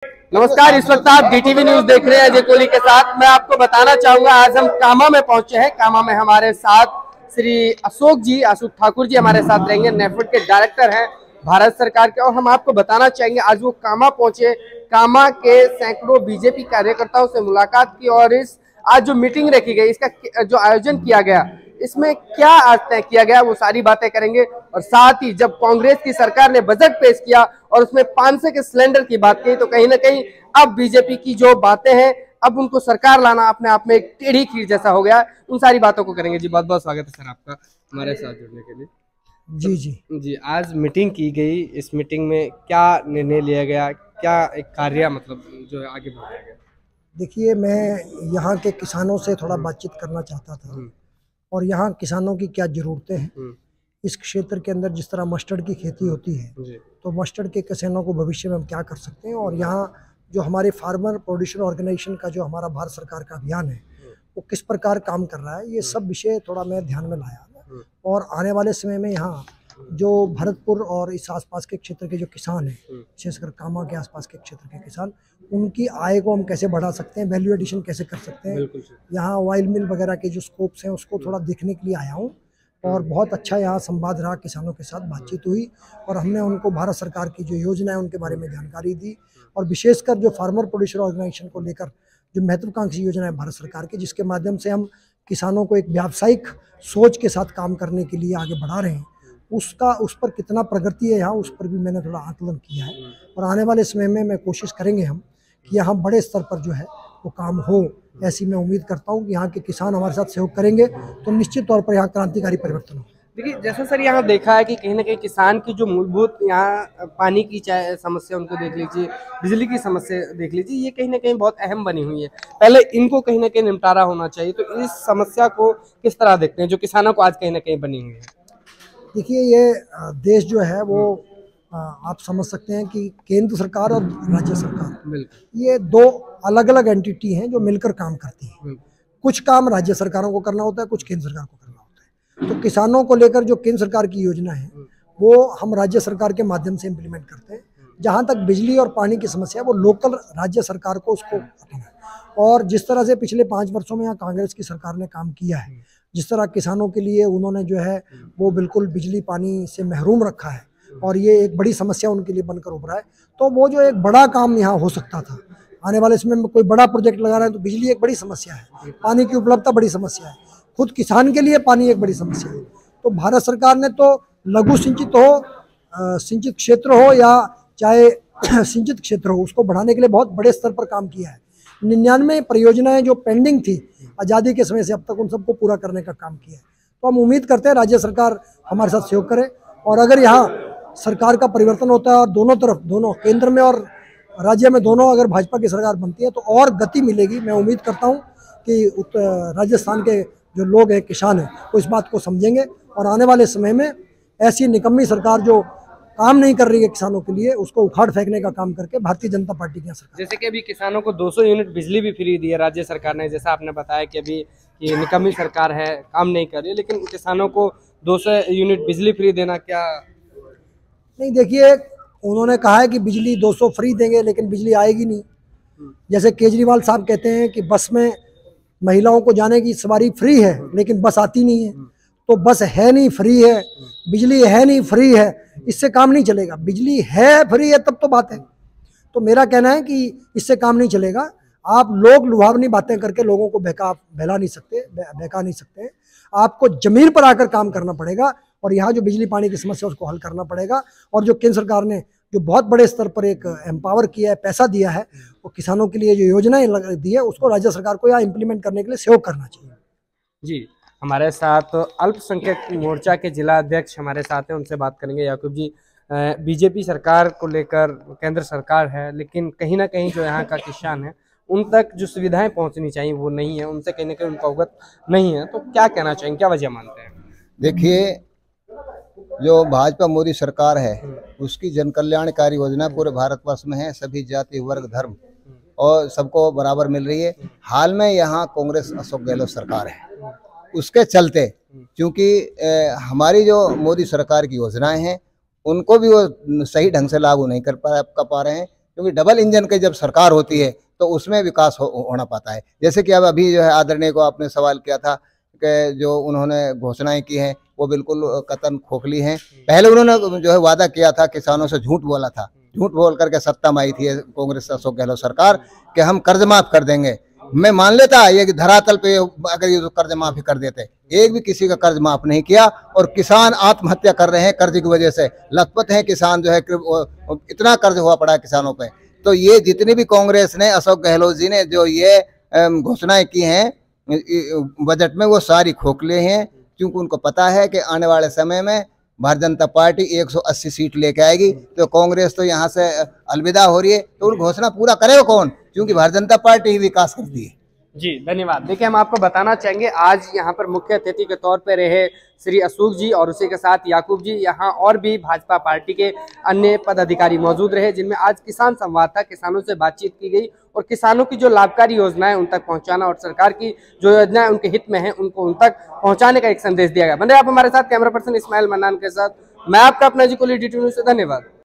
नमस्कार, इस वक्त आप डीटीवी न्यूज देख रहे हैं अजय कोहली के साथ। मैं आपको बताना चाहूंगा, आज हम कामा में पहुंचे हैं। कामा में हमारे साथ श्री अशोक ठाकुर जी हमारे साथ रहेंगे। नेफेड के डायरेक्टर हैं भारत सरकार के। और हम आपको बताना चाहेंगे, आज वो कामा पहुंचे, कामा के सैकड़ों बीजेपी कार्यकर्ताओं से मुलाकात की और इस आज जो मीटिंग रखी गई, इसका जो आयोजन किया गया, इसमें क्या अर्थ तय किया गया, वो सारी बातें करेंगे। और साथ ही जब कांग्रेस की सरकार ने बजट पेश किया और उसमें 500 के सिलेंडर की बात की, तो कहीं ना कहीं अब बीजेपी की जो बातें हैं, अब उनको सरकार लाना अपने आप में एक टेढ़ी खीर जैसा हो गया। उन सारी बातों को करेंगे। जी बहुत बहुत स्वागत है सर आपका हमारे साथ जुड़ने के लिए। जी जी जी, आज मीटिंग की गई, इस मीटिंग में क्या निर्णय लिया गया, क्या एक कार्य मतलब जो है आगे बढ़ाया गया? देखिए, मैं यहाँ के किसानों से थोड़ा बातचीत करना चाहता था और यहाँ किसानों की क्या ज़रूरतें हैं। इस क्षेत्र के अंदर जिस तरह मस्टर्ड की खेती होती है, तो मस्टर्ड के किसानों को भविष्य में हम क्या कर सकते हैं, और यहाँ जो हमारे फार्मर प्रोड्यूसर ऑर्गेनाइजेशन का जो हमारा भारत सरकार का अभियान है, वो किस प्रकार काम कर रहा है, ये सब विषय थोड़ा मैं ध्यान में लाया। और आने वाले समय में यहाँ जो भरतपुर और इस आसपास के क्षेत्र के जो किसान हैं, विशेषकर कामा के आसपास के क्षेत्र के किसान, उनकी आय को हम कैसे बढ़ा सकते हैं, वैल्यू एडिशन कैसे कर सकते हैं। यहाँ ऑयल मिल वगैरह के जो स्कोप्स हैं, उसको थोड़ा देखने के लिए आया हूँ। और बहुत अच्छा यहाँ संवाद रहा, किसानों के साथ बातचीत हुई और हमने उनको भारत सरकार की जो योजना है उनके बारे में जानकारी दी। और विशेषकर जो फार्मर प्रोड्यूसर ऑर्गेनाइजेशन को लेकर जो महत्वाकांक्षी योजना है भारत सरकार की, जिसके माध्यम से हम किसानों को एक व्यावसायिक सोच के साथ काम करने के लिए आगे बढ़ा रहे हैं, उस पर कितना प्रगति है यहाँ, उस पर भी मैंने थोड़ा आकलन किया है। और आने वाले समय में मैं कोशिश करेंगे हम कि यहाँ बड़े स्तर पर जो है वो काम हो। ऐसी मैं उम्मीद करता हूँ कि यहाँ के किसान हमारे साथ सहयोग करेंगे तो निश्चित तौर पर यहाँ क्रांतिकारी परिवर्तन हो। देखिए, जैसा सर यहाँ देखा है कि कहीं ना कहीं किसान की जो मूलभूत यहाँ पानी की चाहे समस्या उनको देख लीजिए, बिजली की समस्या देख लीजिए, ये कहीं ना कहीं बहुत अहम बनी हुई है। पहले इनको कहीं ना कहीं निपटारा होना चाहिए। तो इस समस्या को किस तरह देखते हैं जो किसानों को आज कहीं ना कहीं बनी हुई है? देखिए, ये देश जो है वो आप समझ सकते हैं कि केंद्र सरकार और राज्य सरकार, ये दो अलग अलग एंटिटी हैं जो मिलकर काम करती हैं। कुछ काम राज्य सरकारों को करना होता है, कुछ केंद्र सरकार को करना होता है। तो किसानों को लेकर जो केंद्र सरकार की योजना है वो हम राज्य सरकार के माध्यम से इम्प्लीमेंट करते हैं। जहाँ तक बिजली और पानी की समस्या है, वो लोकल राज्य सरकार को उसको उठाना है। और जिस तरह से पिछले 5 वर्षों में यहाँ कांग्रेस की सरकार ने काम किया है, जिस तरह किसानों के लिए उन्होंने जो है वो बिल्कुल बिजली पानी से महरूम रखा है और ये एक बड़ी समस्या उनके लिए बनकर उभरा है, तो वो जो एक बड़ा काम यहाँ हो सकता था। आने वाले समय में कोई बड़ा प्रोजेक्ट लगा रहे हैं तो बिजली एक बड़ी समस्या है, पानी की उपलब्धता बड़ी समस्या है, खुद किसान के लिए पानी एक बड़ी समस्या है। तो भारत सरकार ने तो लघु सिंचित हो, सिंचित क्षेत्र हो या चाहे सिंचित क्षेत्र हो, उसको बढ़ाने के लिए बहुत बड़े स्तर पर काम किया है। 99 परियोजनाएं जो पेंडिंग थी आज़ादी के समय से अब तक, उन सबको पूरा करने का काम किया है। तो हम उम्मीद करते हैं राज्य सरकार हमारे साथ सहयोग करे और अगर यहाँ सरकार का परिवर्तन होता है और दोनों तरफ, दोनों केंद्र में और राज्य में दोनों, अगर भाजपा की सरकार बनती है तो और गति मिलेगी। मैं उम्मीद करता हूँ कि राजस्थान के जो लोग हैं, किसान हैं, वो इस बात को समझेंगे और आने वाले समय में ऐसी निकम्मी सरकार जो काम नहीं कर रही है किसानों के लिए, उसको उखाड़ फेंकने का काम करके भारतीय जनता पार्टी की सरकार। जैसे कि अभी किसानों को 200 यूनिट बिजली भी फ्री दी है राज्य सरकार ने। जैसा आपने बताया कि अभी ये निकम्मी सरकार है, काम नहीं कर रही, लेकिन किसानों को 200 यूनिट बिजली फ्री देना क्या नहीं? देखिए, उन्होंने कहा है कि बिजली 200 फ्री देंगे, लेकिन बिजली आएगी नहीं। जैसे केजरीवाल साहब कहते हैं कि बस में महिलाओं को जाने की सवारी फ्री है, लेकिन बस आती नहीं है। तो बस है नहीं, फ्री है, बिजली है नहीं, फ्री है, इससे काम नहीं चलेगा। बिजली है, फ्री है, तब तो बात है। तो मेरा कहना है कि इससे काम नहीं चलेगा। आप लोग लुभावनी बातें करके लोगों को बहका नहीं सकते। आपको जमीन पर आकर काम करना पड़ेगा और यहाँ जो बिजली पानी की समस्या उसको हल करना पड़ेगा। और जो केंद्र सरकार ने जो बहुत बड़े स्तर पर एक एम्पावर किया है, पैसा दिया है, वो किसानों के लिए जो योजनाएं दी है, उसको राज्य सरकार को यहाँ इम्प्लीमेंट करने के लिए सहयोग करना चाहिए। जी, हमारे साथ अल्पसंख्यक मोर्चा के जिला अध्यक्ष हमारे साथ हैं, उनसे बात करेंगे। याकूब जी, बीजेपी सरकार को लेकर केंद्र सरकार है, लेकिन कहीं ना कहीं जो यहाँ का किसान है उन तक जो सुविधाएं पहुंचनी चाहिए वो नहीं है, उनसे कहीं ना कहीं उनका अवगत नहीं है। तो क्या कहना चाहेंगे, क्या वजह मानते हैं? देखिए, जो भाजपा मोदी सरकार है उसकी जन कल्याणकारी योजना पूरे भारतवर्ष में है, सभी जाति वर्ग धर्म और सबको बराबर मिल रही है। हाल में यहाँ कांग्रेस अशोक गहलोत सरकार है, उसके चलते क्योंकि हमारी जो मोदी सरकार की योजनाएं हैं उनको भी वो सही ढंग से लागू नहीं कर पा रहे हैं, क्योंकि डबल इंजन की जब सरकार होती है तो उसमें विकास होना पाता है। जैसे कि अब अभी जो है आदरणीय को आपने सवाल किया था कि जो उन्होंने घोषणाएं की हैं वो बिल्कुल कतन खोखली हैं। पहले उन्होंने जो है वादा किया था, किसानों से झूठ बोला था, झूठ बोल करके सत्ता में आई थी कांग्रेस अशोक गहलोत सरकार कि हम कर्ज माफ कर देंगे। मैं मान लेता ये कि धरातल पे अगर ये कर्ज माफी कर देते, एक भी किसी का कर्ज माफ नहीं किया और किसान आत्महत्या कर रहे हैं कर्ज की वजह से, लखपत हैं किसान, जो है इतना कर्ज हुआ पड़ा है किसानों पे। तो ये जितनी भी कांग्रेस ने, अशोक गहलोत जी ने जो ये घोषणाएं की हैं बजट में, वो सारी खोखले हैं, क्योंकि उनको पता है कि आने वाले समय में भारतीय जनता पार्टी 180 सीट लेके आएगी, तो कांग्रेस तो यहाँ से अलविदा हो रही है। तो घोषणा पूरा करेगा कौन, क्योंकि भारतीय जनता पार्टी ही विकास करती है। जी धन्यवाद। देखिए, हम आपको बताना चाहेंगे आज यहाँ पर मुख्य अतिथि के तौर पर रहे श्री अशोक जी और उसी के साथ याकूब जी, यहाँ और भी भाजपा पार्टी के अन्य पदाधिकारी मौजूद रहे, जिनमें आज किसान संवाद था, किसानों से बातचीत की गई और किसानों की जो लाभकारी योजनाएं उन तक पहुंचाना और सरकार की जो योजनाएं उनके हित में है उनको उन तक पहुंचाने का एक संदेश दिया गया। बने आप हमारे साथ, कैमरा पर्सन इस्माइल मन्नान के साथ मैं आपका अपना जी कोली, DT न्यूज़ से। धन्यवाद।